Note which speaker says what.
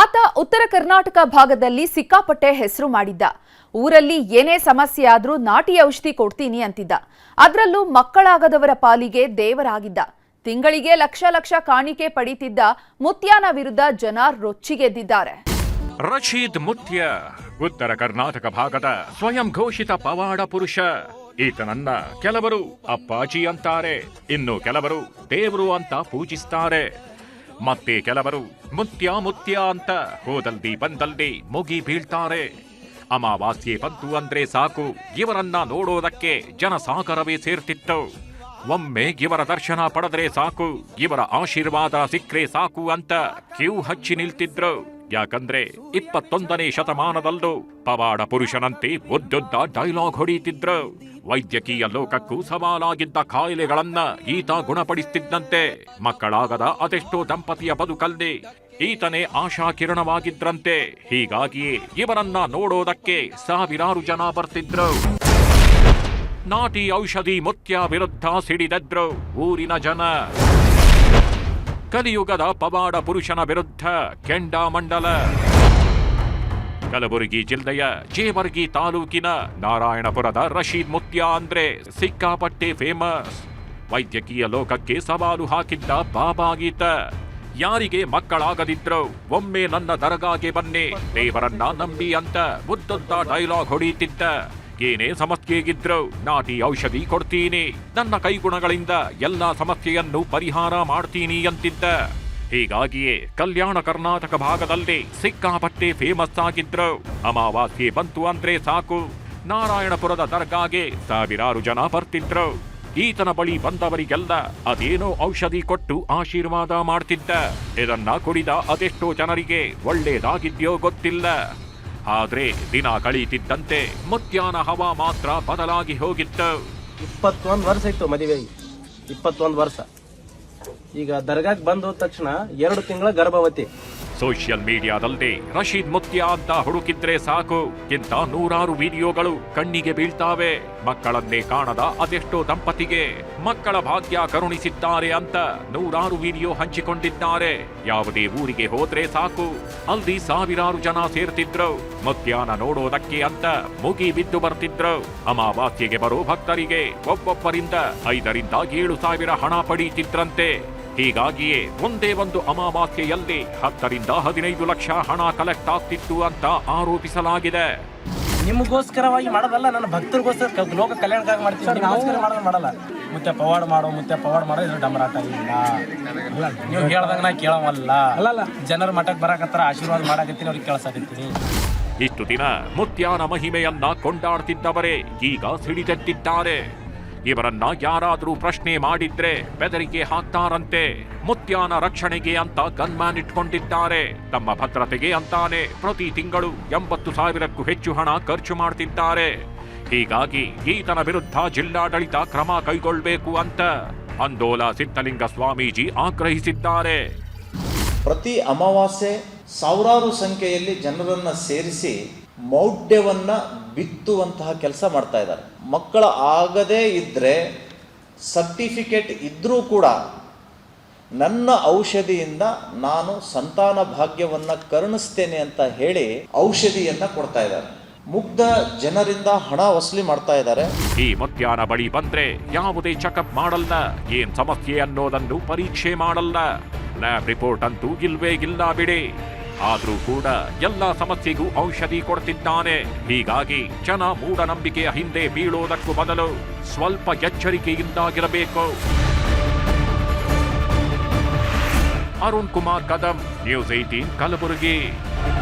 Speaker 1: ಆತ ಉತ್ತರ ಕರ್ನಾಟಕ ಭಾಗದಲ್ಲಿ ಸಿಕ್ಕಾಪಟ್ಟೆ ಹೆಸರು ಮಾಡಿದ್ದ. ಊರಲ್ಲಿ ಏನೇ ಸಮಸ್ಯೆ ಆದ್ರೂ ನಾಟಿ ಔಷಧಿ ಕೊಡ್ತೀನಿ ಅಂತಿದ್ದ. ಅದರಲ್ಲೂ ಮಕ್ಕಳಾಗದವರ ಪಾಲಿಗೆ ದೇವರಾಗಿದ್ದ. ತಿಂಗಳಿಗೆ ಲಕ್ಷ ಲಕ್ಷ ಕಾಣಿಕೆ ಪಡೀತಿದ್ದ ಮುತ್ಯಾನ ವಿರುದ್ಧ ಜನ ರೊಚ್ಚಿಗೆದ್ದಿದ್ದಾರೆ.
Speaker 2: ರಶೀದ್ ಮುತ್ಯ ಉತ್ತರ ಕರ್ನಾಟಕ ಭಾಗದ ಸ್ವಯಂ ಘೋಷಿತ ಪವಾಡ ಪುರುಷ. ಈತನನ್ನ ಕೆಲವರು ಅಪ್ಪಾಜಿ ಅಂತಾರೆ, ಇನ್ನು ಕೆಲವರು ದೇವರು ಅಂತ ಪೂಜಿಸ್ತಾರೆ, ಮತ್ತೆ ಕೆಲವರು ಮುತ್ಯ ಮುತ್ಯ ಅಂತ ಹೋದಲ್ಲಿ ಬಂದಲ್ಲಿ ಮುಗಿ ಬೀಳ್ತಾರೆ. ಅಮಾವಾಸ್ಯೆ ಬಂತು ಅಂದ್ರೆ ಸಾಕು ಇವರನ್ನ ನೋಡೋದಕ್ಕೆ ಜನಸಾಗರವೇ ಸೇರ್ತಿತ್ತು. ಒಮ್ಮೆ ಇವರ ದರ್ಶನ ಪಡೆದ್ರೆ ಸಾಕು, ಇವರ ಆಶೀರ್ವಾದ ಸಿಕ್ಕ್ರೆ ಸಾಕು ಅಂತ ಕ್ಯೂ ಹಚ್ಚಿ ನಿಲ್ತಿದ್ರು. ಯಾಕಂದ್ರೆ 21ನೇ ಶತಮಾನದಲ್ಲೂ ಪವಾಡ ಪುರುಷನಂತೆ ಉದ್ದುದ್ದ ಡೈಲಾಗ್ ಹೊಡೀತಿದ್ರು. ವೈದ್ಯಕೀಯ ಲೋಕಕ್ಕೂ ಸವಾಲಾಗಿದ್ದ ಕಾಯಿಲೆಗಳನ್ನ ಈತ ಗುಣಪಡಿಸ್ತಿದ್ದಂತೆ. ಮಕ್ಕಳಾಗದ ಅದೆಷ್ಟೋ ದಂಪತಿಯ ಬದುಕಲ್ಲಿ ಈತನೇ ಆಶಾ ಕಿರಣವಾಗಿದ್ರಂತೆ. ಹೀಗಾಗಿಯೇ ಇವರನ್ನ ನೋಡೋದಕ್ಕೆ ಸಾವಿರಾರು ಜನ ಬರ್ತಿದ್ರು. ನಾಟಿ ಔಷಧಿ ಮುತ್ಯ ವಿರುದ್ಧ ಸಿಡಿದೆದ್ರು ಊರಿನ ಜನ. ಕಲಿಯುಗದ ಪವಾಡ ಪುರುಷನ ವಿರುದ್ಧ ಕೆಂಡಾಮಂಡಲ. ಕಲಬುರಗಿ ಜಿಲ್ಲೆಯ ಜೇವರ್ಗಿ ತಾಲೂಕಿನ ನಾರಾಯಣಪುರದ ರಶೀದ್ ಮುತ್ಯ ಅಂದ್ರೆ ಸಿಕ್ಕಾಪಟ್ಟೆ ಫೇಮಸ್. ವೈದ್ಯಕೀಯ ಲೋಕಕ್ಕೆ ಸವಾಲು ಹಾಕಿದ್ದ ಬಾಬಾಗೀತ. ಯಾರಿಗೆ ಮಕ್ಕಳಾಗದಿದ್ರು ಒಮ್ಮೆ ನನ್ನ ದರ್ಗಾಗೆ ಬನ್ನಿ, ದೇವರನ್ನ ನಂಬಿ ಅಂತ ಉದ್ದುದ್ದ ಡೈಲಾಗ್ ಹೊಡೀತಿದ್ದ. ಏನೇ ಸಮಸ್ಯೆಗಿದ್ರು ನಾಟಿ ಔಷಧಿ ಕೊಡ್ತೀನಿ, ನನ್ನ ಕೈಗುಣಗಳಿಂದ ಎಲ್ಲಾ ಸಮಸ್ಯೆಯನ್ನು ಪರಿಹಾರ ಮಾಡ್ತೀನಿ ಅಂತಿದ್ದ. ಹೀಗಾಗಿಯೇ ಕಲ್ಯಾಣ ಕರ್ನಾಟಕ ಭಾಗದಲ್ಲಿ ಸಿಕ್ಕಾಪಟ್ಟೆ ಫೇಮಸ್ ಆಗಿದ್ರು. ಅಮಾವಾಸ್ಯೆ ಬಂತು ಅಂದ್ರೆ ಸಾಕು ನಾರಾಯಣಪುರದ ದರ್ಗಾಗೆ ಸಾವಿರಾರು ಜನ ಬರ್ತಿದ್ರು. ಈತನ ಬಳಿ ಬಂದವರಿಗೆಲ್ಲ ಅದೇನೋ ಔಷಧಿ ಕೊಟ್ಟು ಆಶೀರ್ವಾದ ಮಾಡ್ತಿದ್ದ. ಇದನ್ನ ಕುಡಿದ ಅದೆಷ್ಟೋ ಜನರಿಗೆ ಒಳ್ಳೇದಾಗಿದ್ಯೋ ಗೊತ್ತಿಲ್ಲ. ಆದ್ರೆ ದಿನ ಕಳೀತಿದ್ದಂತೆ ಮುತ್ಯಾನ ಹವಾ ಮಾತ್ರ ಬದಲಾಗಿ ಹೋಗಿತ್ತು.
Speaker 3: 21 ವರ್ಷ ಇತ್ತು ಮದುವೆಗೆ, 21 ವರ್ಷ. ಈಗ ದರ್ಗಾಕ್ ಬಂದ ತಕ್ಷಣ 2 ತಿಂಗಳ ಗರ್ಭವತಿ.
Speaker 2: ಸೋಷಿಯಲ್ ಮೀಡಿಯಾದಲ್ಲಿ ರಶೀದ್ ಮುತ್ಯ ಅಂತ ಹುಡುಕಿದ್ರೆ ಸಾಕು ಇಂಥ ನೂರಾರು ವಿಡಿಯೋಗಳು ಕಣ್ಣಿಗೆ ಬೀಳ್ತಾವೆ. ಮಕ್ಕಳನ್ನೇ ಕಾಣದ ಅದೆಷ್ಟೋ ದಂಪತಿಗೆ ಮಕ್ಕಳ ಭಾಗ್ಯ ಕರುಣಿಸಿದ್ದಾರೆ ಅಂತ ನೂರಾರು ವಿಡಿಯೋ ಹಂಚಿಕೊಂಡಿದ್ದಾರೆ. ಯಾವುದೇ ಊರಿಗೆ ಹೋದ್ರೆ ಸಾಕು ಅಲ್ಲಿ ಸಾವಿರಾರು ಜನ ಸೇರ್ತಿದ್ರು. ಮುತ್ಯಾನ ನೋಡೋದಕ್ಕೆ ಅಂತ ಮುಗಿ ಬಿದ್ದು ಬರ್ತಿದ್ರು. ಅಮಾವಾಸ್ಯೆಗೆ ಬರೋ ಭಕ್ತರಿಗೆ ಒಬ್ಬೊಬ್ಬರಿಂದ 5 ರಿಂದ 7 ಸಾವಿರ ಹಣ ಪಡೀತಿದ್ರಂತೆ. ಹೀಗಾಗಿಯೇ ಒಂದೇ ಒಂದು ಅಮಾವಾಸ್ಯೆಯಲ್ಲಿ 10 ರಿಂದ 15 ಲಕ್ಷ ಹಣ ಕಲೆಕ್ಟ್ ಆಗ್ತಿತ್ತು ಅಂತ ಆರೋಪಿಸಲಾಗಿದೆ.
Speaker 3: ನಿಮಗೋಸ್ಕರವಾಗಿ ಮಾಡೋದಲ್ಲ, ನನ್ನ ಭಕ್ತರಿಗೋಸ್ಕರ ಲೋಕ ಕಲ್ಯಾಣಕ್ಕಾಗಿ ಮಾಡ್ತೀವಿ. ನಿಮಗೋಸ್ಕರ ಮಾಡೋದು ಮಾಡಲ್ಲ. ಮುತ್ಯ ಪವಾಡ ಮಾಡೋ ಇದ್ರ ಡಮರಾಟ ಇಲ್ಲ. ನೀವು ಹೇಳ್ದಂಗ ನಾ ಕೇಳವಲ್ಲ. ಅಲ್ಲ ಜನರ ಮಠಕ್ಕೆ ಬರಾಕತ್ತಾರ, ಆಶೀರ್ವಾದ ಮಾಡಾಕತ್ತೀನಿ, ಅವ್ರಿಗೆ ಕೇಳಿಸಾಕತ್ತೀನಿ.
Speaker 2: ಇಷ್ಟು ದಿನ ಮುತ್ಯಾನ ಮಹಿಮೆಯನ್ನ ಕೊಂಡಾಡ್ತಿದ್ದವರೇ ಈಗ ಸಿಡಿದೆದ್ದಿದ್ದಾರೆ. ಇವರನ್ನ ಯಾರಾದ್ರೂ ಪ್ರಶ್ನೆ ಮಾಡಿದ್ರೆ ಬೆದರಿಕೆ ಹಾಕ್ತಾರಂತೆ. ಮುತ್ಯಾನ ರಕ್ಷಣೆಗೆ ಅಂತ ಗನ್ಮ್ಯಾನ್ ಇಟ್ಕೊಂಡಿದ್ದಾರೆ. ತಮ್ಮ ಭದ್ರತೆಗೆ ಅಂತಾನೆ ಪ್ರತಿ ತಿಂಗಳು 80,000ಕ್ಕೂ ಹೆಚ್ಚು ಹಣ ಖರ್ಚು ಮಾಡ್ತಿದ್ದಾರೆ. ಹೀಗಾಗಿ ಈತನ ವಿರುದ್ಧ ಜಿಲ್ಲಾಡಳಿತ ಕ್ರಮ ಕೈಗೊಳ್ಳಬೇಕು ಅಂತ ಅಂದೋಲ ಸಿದ್ದಲಿಂಗ ಸ್ವಾಮೀಜಿ ಆಗ್ರಹಿಸಿದ್ದಾರೆ.
Speaker 4: ಪ್ರತಿ ಅಮಾವಾಸ್ಯೆ ಸಾವಿರಾರು ಸಂಖ್ಯೆಯಲ್ಲಿ ಜನರನ್ನ ಸೇರಿಸಿ ಮೌಢ್ಯವನ್ನ ಬಿತ್ತುವಂತಹ ಕೆಲಸ ಮಾಡ್ತಾ ಇದ್ದಾರೆ. ಮಕ್ಕಳ ಆಗದೇ ಇದ್ರೆ ಸರ್ಟಿಫಿಕೇಟ್ ಇದ್ರೂ ಕೂಡ ನನ್ನ ಔಷಧಿಯಿಂದ ನಾನು ಸಂತಾನ ಭಾಗ್ಯವನ್ನ ಕರುಣಿಸ್ತೇನೆ ಅಂತ ಹೇಳಿ ಔಷಧಿಯನ್ನ ಕೊಡ್ತಾ ಇದ್ದಾರೆ. ಮುಗ್ಧ ಜನರಿಂದ ಹಣ ವಸೂಲಿ ಮಾಡ್ತಾ ಇದ್ದಾರೆ.
Speaker 2: ಈ ಮುತ್ಯಾನ ಬಳಿ ಬಂದ್ರೆ ಯಾವುದೇ ಚೆಕಪ್ ಮಾಡಲ್ಲ, ಏನ್ ಸಮಸ್ಯೆ ಅನ್ನೋದನ್ನು ಪರೀಕ್ಷೆ ಮಾಡಲ್ಲ, ಲ್ಯಾಬ್ ರಿಪೋರ್ಟ್ ಅಂತೂ ಇಲ್ವೇ ಇಲ್ಲ ಬಿಡಿ. ಆದ್ರೂ ಕೂಡ ಎಲ್ಲಾ ಸಮಸ್ಯೆಗೂ ಔಷಧಿ ಕೊಡ್ತಿದ್ದಾನೆ. ಹೀಗಾಗಿ ಜನ ಮೂಢನಂಬಿಕೆಯ ಹಿಂದೆ ಬೀಳೋದಕ್ಕೂ ಬದಲು ಸ್ವಲ್ಪ ಎಚ್ಚರಿಕೆಯಿಂದಾಗಿರಬೇಕು. ಅರುಣ್ ಕುಮಾರ್ ಕದಂ, ನ್ಯೂಸ್ 18 ಕಲಬುರಗಿ.